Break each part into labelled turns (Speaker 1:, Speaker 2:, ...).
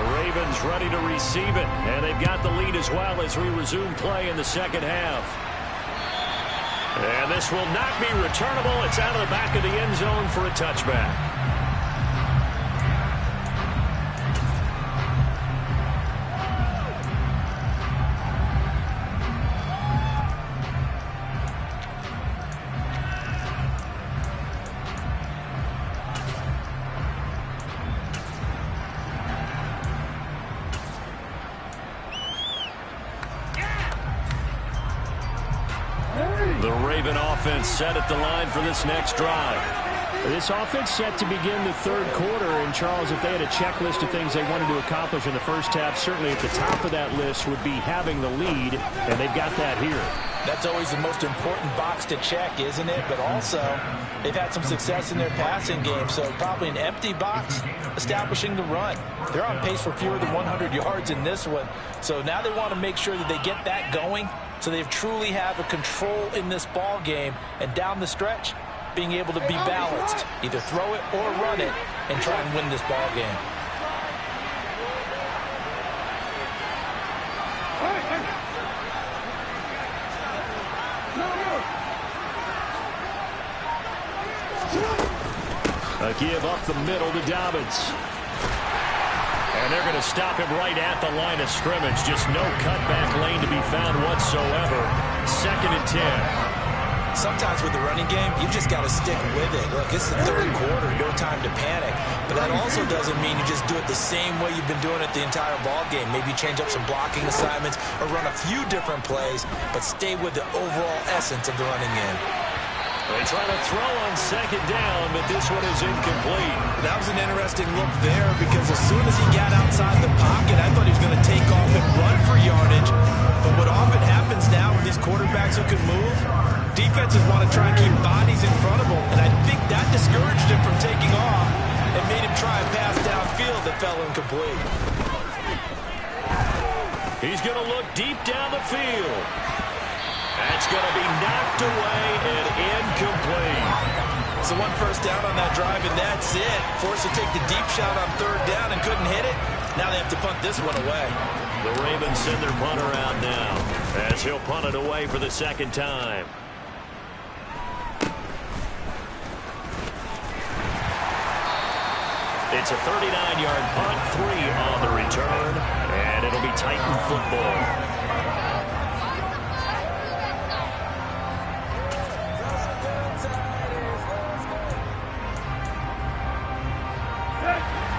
Speaker 1: The Ravens ready to receive it, and they've got the lead as well as we resume play in the second half. And this will not be returnable. It's out of the back of the end zone for a touchback. The Raven offense set at the line for this next drive.
Speaker 2: This offense set to begin the third quarter. And, Charles, if they had a checklist of things they wanted to accomplish in the first half, certainly at the top of that list would be having the lead, and they've got that here.
Speaker 3: That's always the most important box to check, isn't it? But also, they've had some success in their passing game, so probably an empty box establishing the run. They're on pace for fewer than 100 yards in this one, so now they want to make sure that they get that going so they truly have a control in this ball game, and down the stretch, being able to be balanced, either throw it or run it, and try and win this ball game.
Speaker 1: A give up the middle to Dobbins. And they're going to stop him right at the line of scrimmage. Just no cutback lane to be found whatsoever. 2nd and 10.
Speaker 3: Sometimes with the running game, you've just got to stick with it. Look, it's the third quarter, no time to panic. But that also doesn't mean you just do it the same way you've been doing it the entire ball game. Maybe change up some blocking assignments or run a few different plays, but stay with the overall essence of the running game.
Speaker 1: They try to throw on 2nd down, but this one is incomplete.
Speaker 3: That was an interesting look there because as soon as he got outside the pocket, I thought he was going to take off and run for yardage. But what often happens now with these quarterbacks who can move, defenses want to try and keep bodies in front of them, and I think that discouraged him from taking off and made him try and pass downfield that fell incomplete.
Speaker 1: He's going to look deep down the field. That's going to be knocked away and incomplete.
Speaker 3: So 1 first down on that drive, and that's it. Forced to take the deep shot on 3rd down and couldn't hit it. Now they have to punt this one away.
Speaker 1: The Ravens send their punter out now as he'll punt it away for the 2nd time. It's a 39-yard punt, 3 on the return, and it'll be Titan football.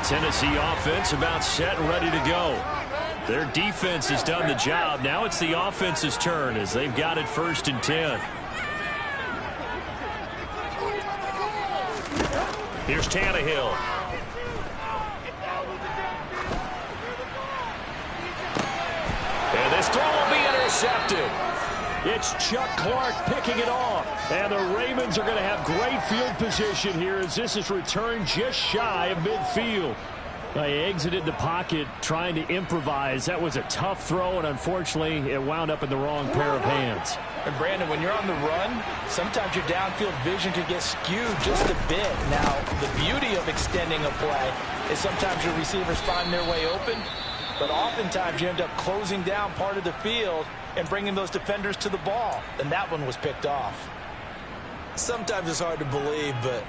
Speaker 1: Tennessee offense about set and ready to go. Their defense has done the job. Now it's the offense's turn as they've got it 1st and 10. Here's Tannehill. And this throw will be intercepted. It's Chuck Clark picking it off. And the Ravens are going to have great field position here as this is returned just shy of midfield. They exited the pocket trying to improvise. That was a tough throw, and unfortunately, it wound up in the wrong pair of hands.
Speaker 3: And, Brandon, when you're on the run, sometimes your downfield vision can get skewed just a bit. Now, the beauty of extending a play is sometimes your receivers find their way open, but oftentimes you end up closing down part of the field and bringing those defenders to the ball. And that one was picked off. Sometimes it's hard to believe, but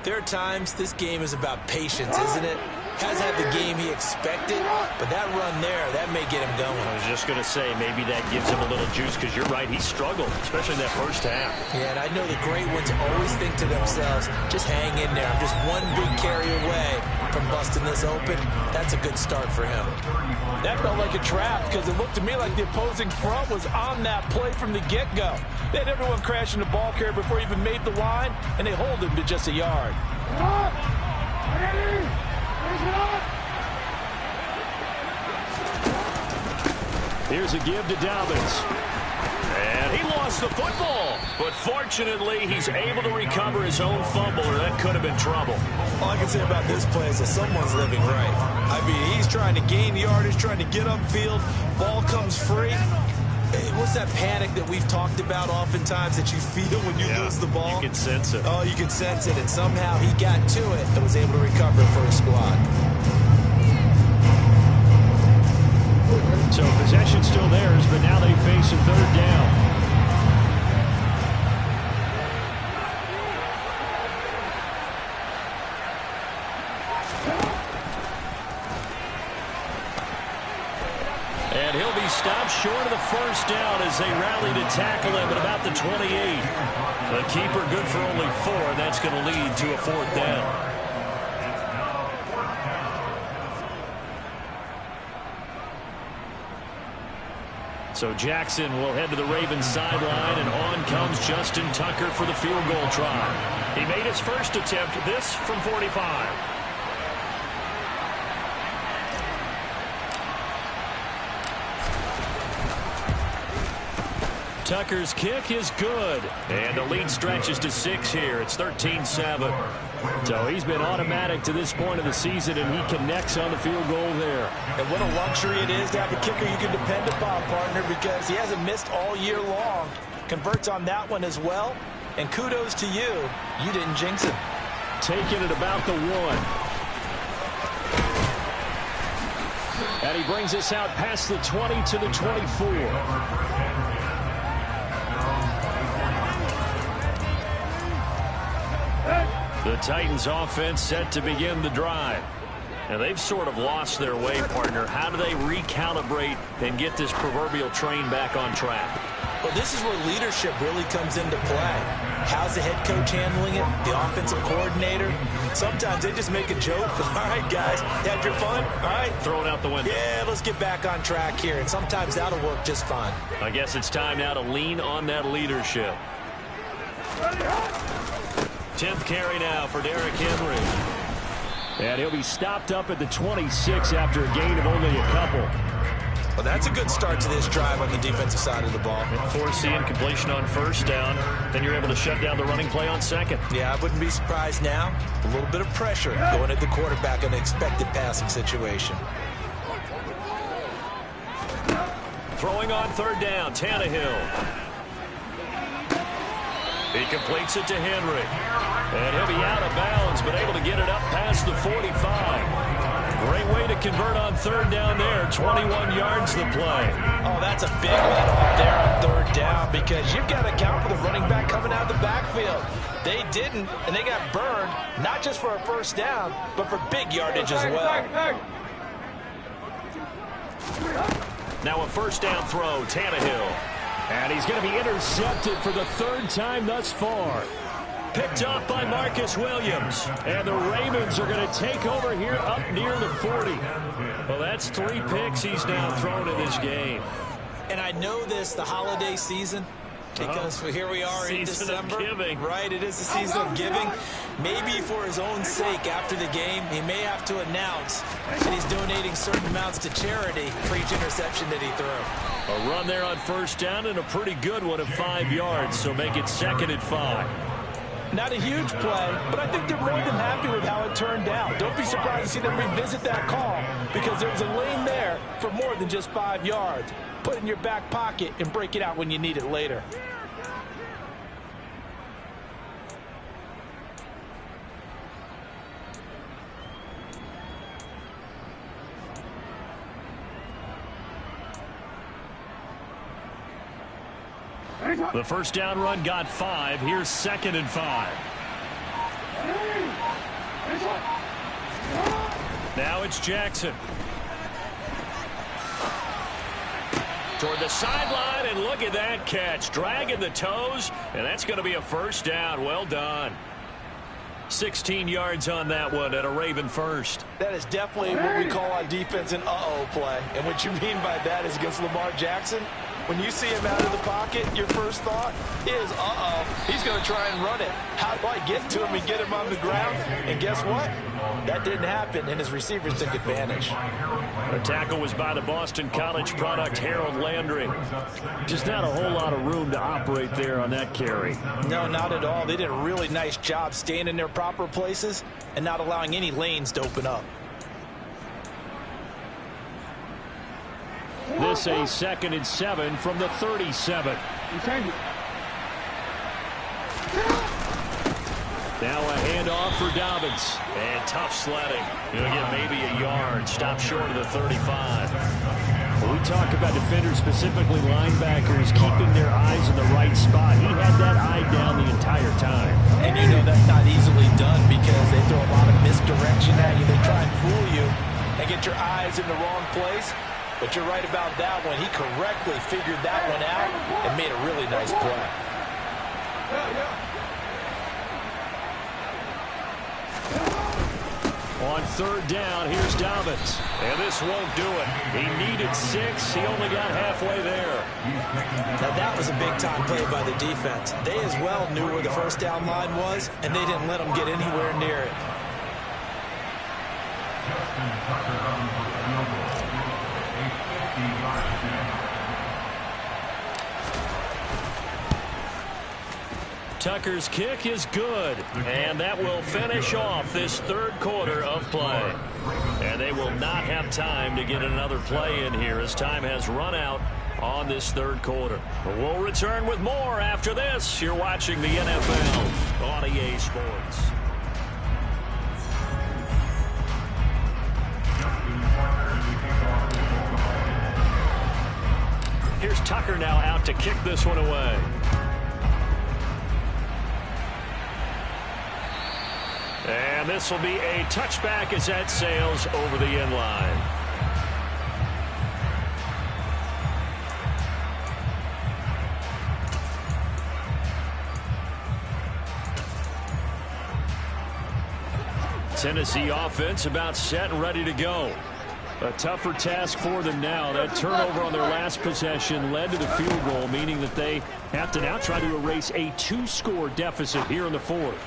Speaker 3: there are times this game is about patience, isn't it? Has had the game he expected, but that run there, that may get him going.
Speaker 1: I was just going to say, maybe that gives him a little juice because you're right, he struggled, especially in that first half.
Speaker 3: Yeah, and I know the great ones always think to themselves, just hang in there. I'm just one big carry away from busting this open. That's a good start for him. That felt like a trap because it looked to me like the opposing front was on that play from the get-go. They had everyone crashing the ball carrier before he even made the line, and they hold him to just a yard.
Speaker 1: Here's a give to Dobbins. And he lost the football. But fortunately, he's able to recover his own fumble, or that could have been trouble.
Speaker 3: All I can say about this play is that someone's living right. I mean, he's trying to gain yardage, trying to get upfield. Ball comes free. What's that panic that we've talked about oftentimes that you feel when you lose the ball?
Speaker 1: You can sense it.
Speaker 3: Oh, you can sense it. And somehow he got to it and was able to recover for his squad.
Speaker 2: So possession still theirs, but now they face a third down. And he'll be stopped short of the first down as they rally to tackle him at about the 28. The keeper good for only 4, and that's going to lead to a fourth down. So Jackson will head to the Ravens sideline, and on comes Justin Tucker for the field goal try. He made his first attempt, this from 45. Tucker's kick is good, and the lead stretches to 6 here. It's 13-7. So he's been automatic to this point of the season, and he connects on the field goal there.
Speaker 3: And what a luxury it is to have a kicker you can depend upon, partner, because he hasn't missed all year long. Converts on that one as well, and kudos to you. You didn't jinx him.
Speaker 2: Taking it about the 1. And he brings us out past the 20 to the 24. The Titans offense set to begin the drive. Now they've sort of lost their way, partner. How do they recalibrate and get this proverbial train back on track?
Speaker 3: Well, this is where leadership really comes into play. How's the head coach handling it? The offensive coordinator? Sometimes they just make a joke. All right, guys, had your fun? All right.
Speaker 2: Throw it out the window.
Speaker 3: Yeah, let's get back on track here. And sometimes that'll work just fine.
Speaker 2: I guess it's time now to lean on that leadership. 10th carry now for Derrick Henry. And he'll be stopped up at the 26 after a gain of only a couple.
Speaker 3: Well, that's a good start to this drive on the defensive side of the ball.
Speaker 2: Forcing completion on first down. Then you're able to shut down the running play on second.
Speaker 3: Yeah, I wouldn't be surprised now. A little bit of pressure going at the quarterback in an expected passing situation.
Speaker 2: Throwing on third down, Tannehill. He completes it to Henry. And he'll be out of bounds, but able to get it up past the 45. Great way to convert on third down there. 21 yards the play.
Speaker 3: Oh, that's a big let off there on third down because you've got to account for the running back coming out of the backfield. They didn't, and they got burned, not just for a first down, but for big yardage as well.
Speaker 2: Now a first down throw, Tannehill. And he's going to be intercepted for the third time thus far. Picked off by Marcus Williams. And the Ravens are going to take over here up near the 40. Well, that's 3 picks he's now thrown in this game.
Speaker 3: And I know this, the holiday season, because here we are in December.
Speaker 2: Season of giving.
Speaker 3: Right, it is the season of giving. Maybe for his own sake after the game, he may have to announce that he's donating certain amounts to charity for each interception that he threw.
Speaker 2: A run there on first down and a pretty good one of 5 yards, so make it 2nd and 5.
Speaker 3: Not a huge play, but I think they're more than happy with how it turned out. Don't be surprised to see them revisit that call because there was a lane there for more than just 5 yards. Put it in your back pocket and break it out when you need it later.
Speaker 2: The first down run got 5. Here's 2nd and 5. Now it's Jackson. Toward the sideline, and look at that catch. Dragging the toes, and that's going to be a first down. Well done. 16 yards on that one and a Raven first.
Speaker 3: That is definitely what we call on defense an uh-oh play. And what you mean by that is against Lamar Jackson, when you see him out of the pocket, your first thought is, uh-oh, he's going to try and run it. How do I get to him and get him on the ground? And guess what? That didn't happen, and his receivers took advantage.
Speaker 2: The tackle was by the Boston College product, Harold Landry. Just not a whole lot of room to operate there on that carry.
Speaker 3: No, not at all. They did a really nice job staying in their proper places and not allowing any lanes to open up.
Speaker 2: This a 2nd and 7 from the 37. Now a handoff for Dobbins. And tough sledding. He'll get maybe a yard. Stop short of the 35.
Speaker 1: We talk about defenders, specifically linebackers, keeping their eyes in the right spot. He had that eye down the entire time.
Speaker 3: And you know that's not easily done because they throw a lot of misdirection at you. They try and fool you and get your eyes in the wrong place. But you're right about that one. He correctly figured that one out and made a really nice play.
Speaker 1: On third down, here's Dobbins.
Speaker 2: And this won't do it. He needed 6. He only got halfway there.
Speaker 3: Now that was a big-time play by the defense. They as well knew where the first down line was, and they didn't let them get anywhere near it.
Speaker 2: Tucker's kick is good, and that will finish off this third quarter of play. And they will not have time to get another play in here as time has run out on this third quarter. We'll return with more after this. You're watching the NFL on EA Sports. Here's Tucker now out to kick this one away. And this will be a touchback as that sails over the end line. Tennessee offense about set and ready to go. A tougher task for them now. That turnover on their last possession led to the field goal, meaning that they have to now try to erase a 2-score deficit here in the fourth.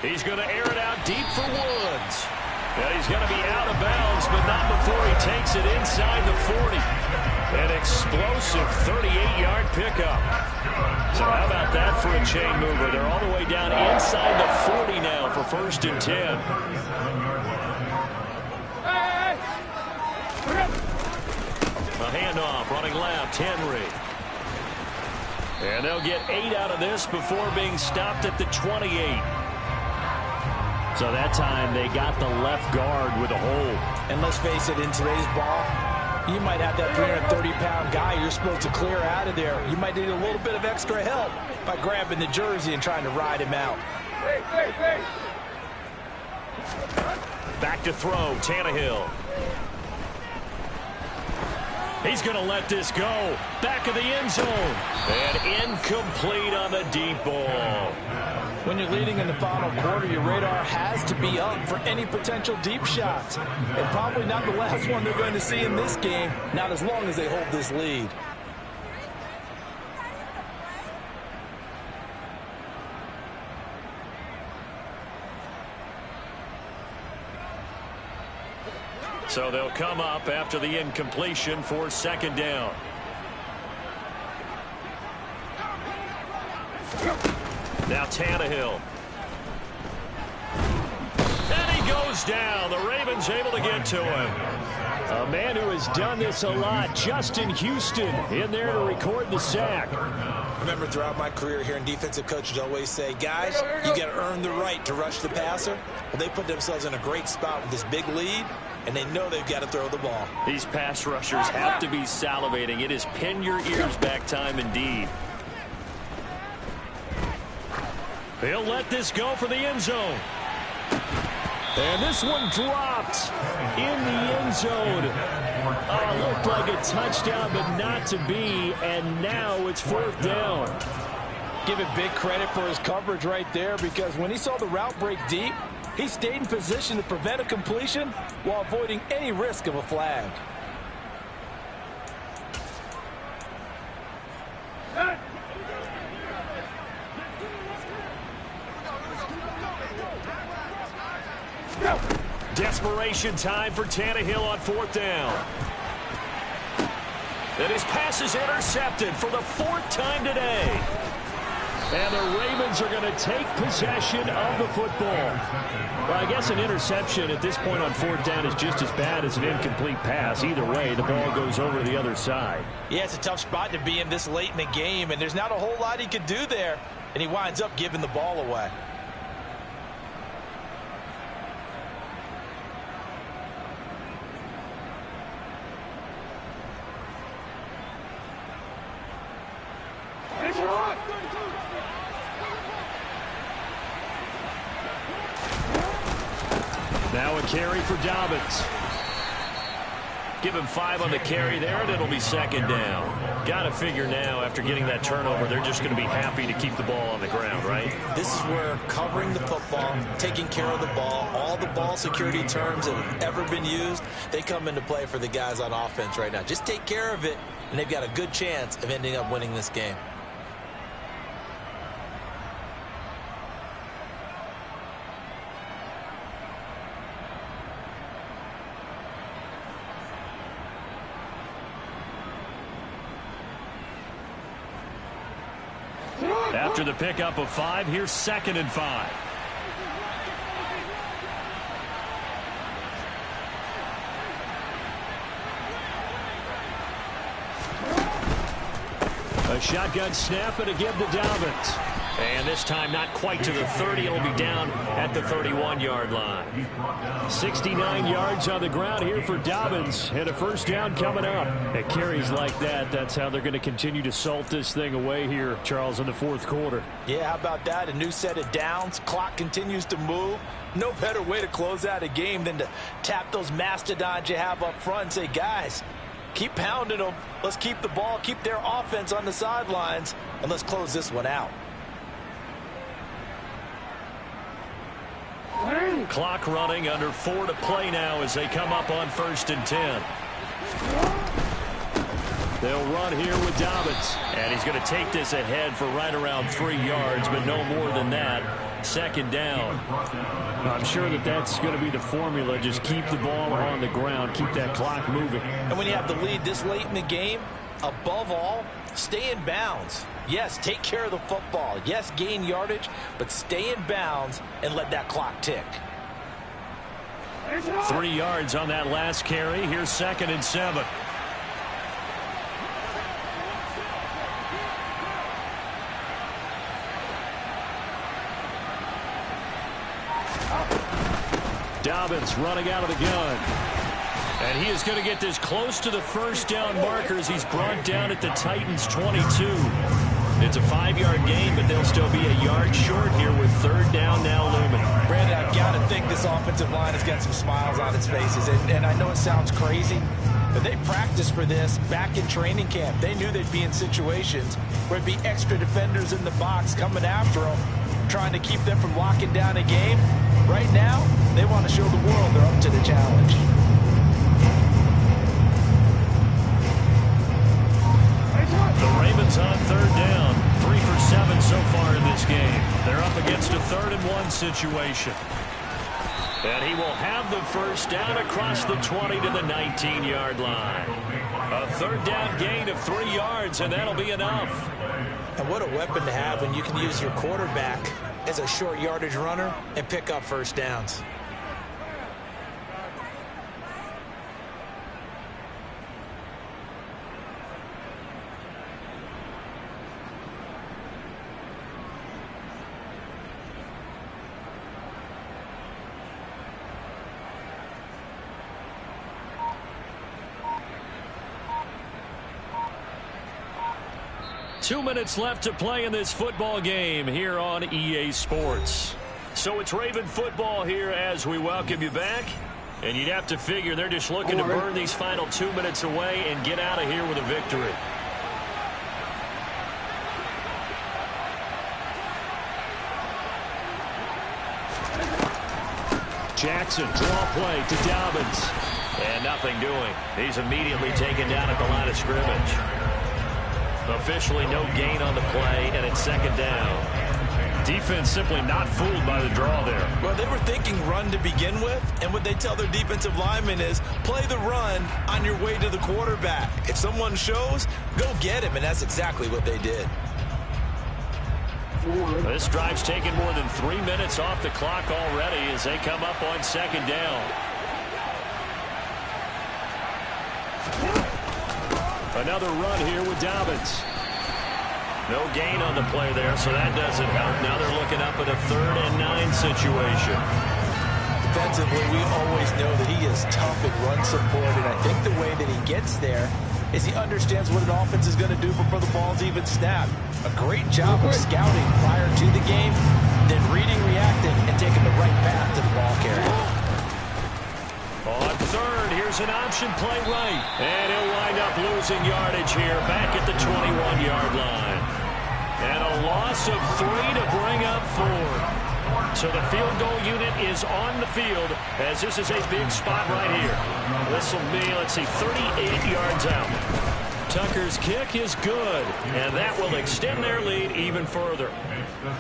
Speaker 2: He's going to air it out deep for Woods. And he's going to be out of bounds, but not before he takes it inside the 40. An explosive 38-yard pickup. So how about that for a chain mover? They're all the way down inside the 40 now for 1st and 10. A handoff running left, Henry. And they'll get 8 out of this before being stopped at the 28. So that time they got the left guard with a hold.
Speaker 3: And let's face it, in today's ball, you might have that 330-pound guy you're supposed to clear out of there. You might need a little bit of extra help by grabbing the jersey and trying to ride him out.
Speaker 2: Back to throw, Tannehill. He's going to let this go. Back of the end zone. And incomplete on the deep ball.
Speaker 3: When you're leading in the final quarter, your radar has to be up for any potential deep shots. And probably not the last one they're going to see in this game, not as long as they hold this lead.
Speaker 2: So they'll come up after the incompletion for 2nd down. Now Tannehill. And he goes down. The Ravens able to get to him.
Speaker 1: A man who has done this a lot, Justin Houston, in there to record the sack.
Speaker 3: Remember, throughout my career here in defensive coaches always say, guys, you got to earn the right to rush the passer. Well, they put themselves in a great spot with this big lead, and they know they've got to throw the ball.
Speaker 2: These pass rushers have to be salivating. It is pin your ears back time indeed. He'll let this go for the end zone.
Speaker 1: And this one dropped in the end zone. Looked like a touchdown, but not to be. And now it's 4th down.
Speaker 3: Give it big credit for his coverage right there, because when he saw the route break deep, he stayed in position to prevent a completion while avoiding any risk of a flag.
Speaker 2: Desperation time for Tannehill on 4th down. And his pass is intercepted for the 4th time today.
Speaker 1: And the Ravens are going to take possession of the football. Well, I guess an interception at this point on 4th down is just as bad as an incomplete pass. Either way, the ball goes over to the other side.
Speaker 3: Yeah, it's a tough spot to be in this late in the game, and there's not a whole lot he could do there. And he winds up giving the ball away.
Speaker 1: Now a carry for Dobbins.
Speaker 2: Give him 5 on the carry there, and it'll be second down. Got to figure now, after getting that turnover, they're just going to be happy to keep the ball on the ground, right?
Speaker 3: This is where covering the football, taking care of the ball, all the ball security terms that have ever been used, they come into play for the guys on offense right now. Just take care of it, and they've got a good chance of ending up winning this game.
Speaker 1: After the pickup of 5, here's 2nd and 5. A shotgun snap and a give to Dobbins.
Speaker 2: And this time not quite to the 30. It'll be down at the 31-yard line.
Speaker 1: 69 yards on the ground here for Dobbins. And a first down coming up. At carries like that, that's how they're going to continue to salt this thing away here, Charles, in the 4th quarter.
Speaker 3: Yeah, how about that? A new set of downs. Clock continues to move. No better way to close out a game than to tap those mastodons you have up front and say, guys, keep pounding them. Let's keep the ball, keep their offense on the sidelines, and let's close this one out.
Speaker 2: Clock running, under 4 to play now as they come up on 1st and 10.
Speaker 1: They'll run here with Dobbins.
Speaker 2: And he's going to take this ahead for right around 3 yards, but no more than that. 2nd down.
Speaker 1: I'm sure that that's going to be the formula. Just keep the ball on the ground. Keep that clock moving.
Speaker 3: And when you have the lead this late in the game, above all, stay in bounds. Yes, take care of the football. Yes, gain yardage, but stay in bounds and let that clock tick.
Speaker 1: 3 yards on that last carry. Here's 2nd and 7. Dobbins running out of the gun.
Speaker 2: And he is going to get this close to the first down markers. He's brought down at the Titans' 22. It's a 5-yard gain, but they'll still be a yard short here with 3rd down now looming.
Speaker 3: Brandon, I've got to think this offensive line has got some smiles on its faces. And I know it sounds crazy, but they practiced for this back in training camp. They knew they'd be in situations where it'd be extra defenders in the box coming after them, trying to keep them from locking down a game. Right now, they want to show the world they're up to the challenge.
Speaker 2: The Ravens on 3rd down. 3 for 7 so far in this game. They're up against a 3rd and 1 situation. And he will have the first down across the 20 to the 19-yard line. A 3rd down gain of 3 yards, and that'll be enough.
Speaker 3: And what a weapon to have when you can use your quarterback as a short yardage runner and pick up first downs.
Speaker 1: Two minutes left to play in this football game here on EA Sports.
Speaker 2: So it's Raven football here as we welcome you back. And you'd have to figure they're just looking to burn these final 2 minutes away and get out of here with a victory.
Speaker 1: Jackson, draw play to Dobbins.
Speaker 2: And nothing doing. He's immediately taken down at the line of scrimmage. Officially no gain on the play, and it's 2nd down.
Speaker 1: Defense simply not fooled by the draw there.
Speaker 3: Well, they were thinking run to begin with, and what they tell their defensive linemen is play the run on your way to the quarterback. If someone shows, go get him, and that's exactly what they did.
Speaker 2: This drive's taken more than 3 minutes off the clock already as they come up on 2nd down.
Speaker 1: Another run here with Dobbins.
Speaker 2: No gain on the play there, so that doesn't help. Now they're looking up at a 3rd and 9 situation.
Speaker 3: Defensively, we always know that he is tough in run support, and I think the way that he gets there is he understands what an offense is going to do before the ball's even snapped. A great job of scouting prior to the game, then reading, reacting, and taking the right path to the ball carrier.
Speaker 2: position play right. And he'll wind up losing yardage here back at the 21-yard line. And a loss of 3 to bring up 4. So the field goal unit is on the field as this is a big spot right here. This will be, let's see, 38 yards out. Tucker's kick is good, and that will extend their lead even further.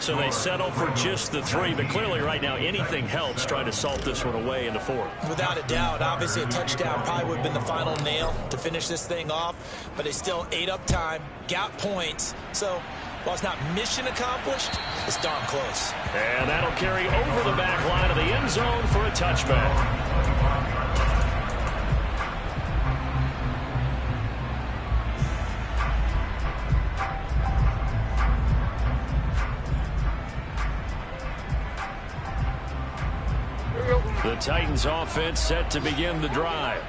Speaker 2: So they settle for just the 3, but clearly right now anything helps trying to salt this one away in the 4th.
Speaker 3: Without a doubt, obviously a touchdown probably would have been the final nail to finish this thing off, but they still ate up time, got points. So while it's not mission accomplished, it's darn close.
Speaker 2: And that'll carry over the back line of the end zone for a touchback. The Titans offense set to begin the drive.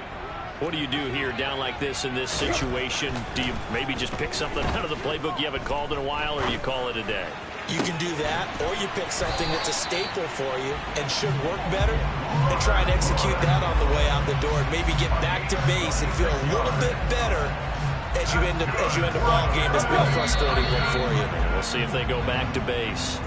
Speaker 2: What do you do here down like this in this situation? Do you maybe just pick something out of the playbook you haven't called in a while, or you call it a day?
Speaker 3: You can do that, or you pick something that's a staple for you and should work better and try and execute that on the way out the door and maybe get back to base and feel a little bit better as you end a ball game that's been a frustrating one for you.
Speaker 2: We'll see if they go back to base.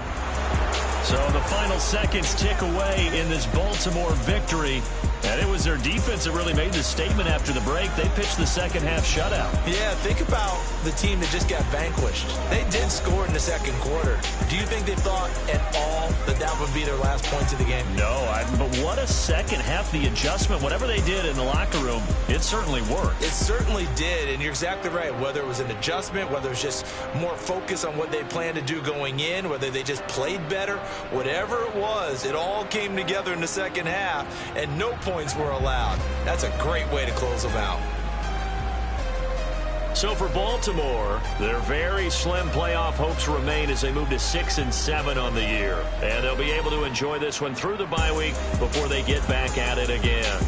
Speaker 2: So the final seconds tick away in this Baltimore victory. And it was their defense that really made the statement after the break. They pitched the second half shutout.
Speaker 3: Yeah, think about the team that just got vanquished. They did score in the second quarter. Do you think they thought at all that that would be their last points of the game?
Speaker 2: No, but what a second half. The adjustment, whatever they did in the locker room, it certainly worked.
Speaker 3: It certainly did, and you're exactly right. Whether it was an adjustment, whether it was just more focus on what they planned to do going in, whether they just played better, whatever it was, it all came together in the second half, and no points were allowed. That's a great way to close them out.
Speaker 2: So for Baltimore, their very slim playoff hopes remain as they move to 6-7 on the year. And they'll be able to enjoy this one through the bye week before they get back at it again.